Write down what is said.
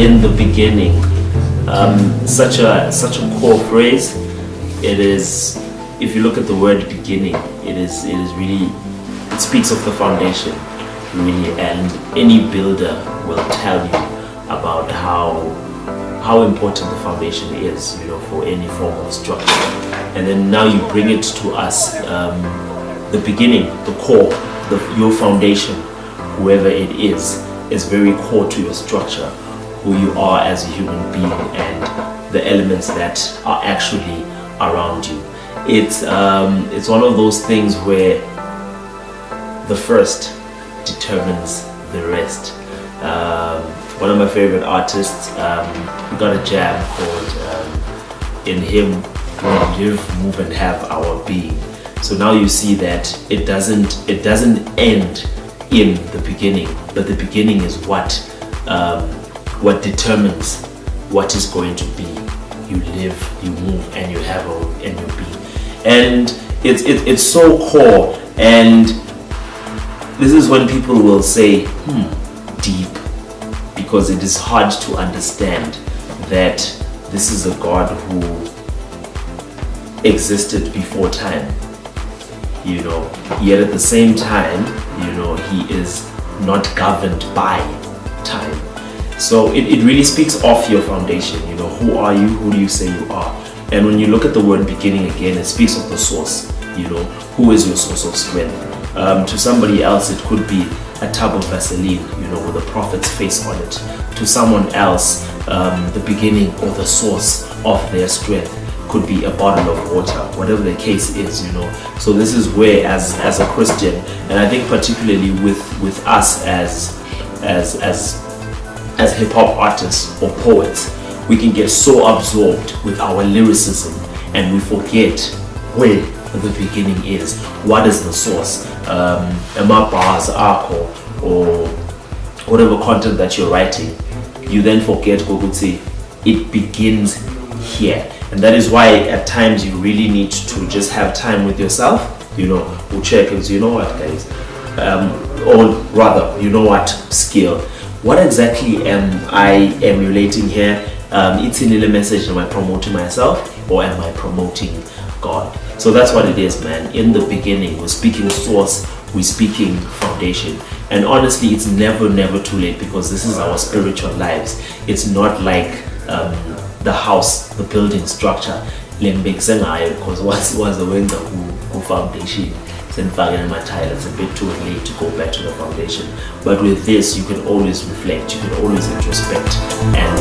in the beginning. Such a core phrase. It is, if you look at the word beginning, it speaks of the foundation, really, and any builder will tell you about how important the foundation is, for any form of structure. And then now you bring it to us, the beginning, the core, your foundation, whoever it is very core to your structure, who you are as a human being, and the elements that are actually around you. It's one of those things where the first determines the rest. One of my favorite artists, we got a jam called In Him We Live, Move and Have Our Being. So now you see that it doesn't end in the beginning, but the beginning is what determines what is going to be. You live, you move, and you have and you be. And it's so core, and this is when people will say, deep, because it is hard to understand that this is a God who existed before time, yet at the same time, he is not governed by time. So it really speaks of your foundation, who are you, who do you say you are? And when you look at the word beginning again, it speaks of the source, who is your source of strength? To somebody else, it could be a tub of Vaseline, with a prophet's face on it. To someone else, the beginning or the source of their strength could be a bottle of water, whatever the case is, So this is where, as a Christian, and I think particularly with us as hip hop artists or poets, we can get so absorbed with our lyricism and we forget where the beginning is. What is the source? My bars, or whatever content that you're writing, you then forget Goguti, it begins here. And that is why at times you really need to just have time with yourself, we'll check and say, what guys, or rather, Skeel, what exactly am I emulating here? It's in a message, am I promoting myself or am I promoting God? So that's what it is, man. In the beginning, we're speaking source, we're speaking foundation. And honestly, it's never too late, because this is our spiritual lives. It's not like the house, the building structure. Because once the window who foundation, it's a bit too late to go back to the foundation. But with this, you can always reflect, you can always introspect and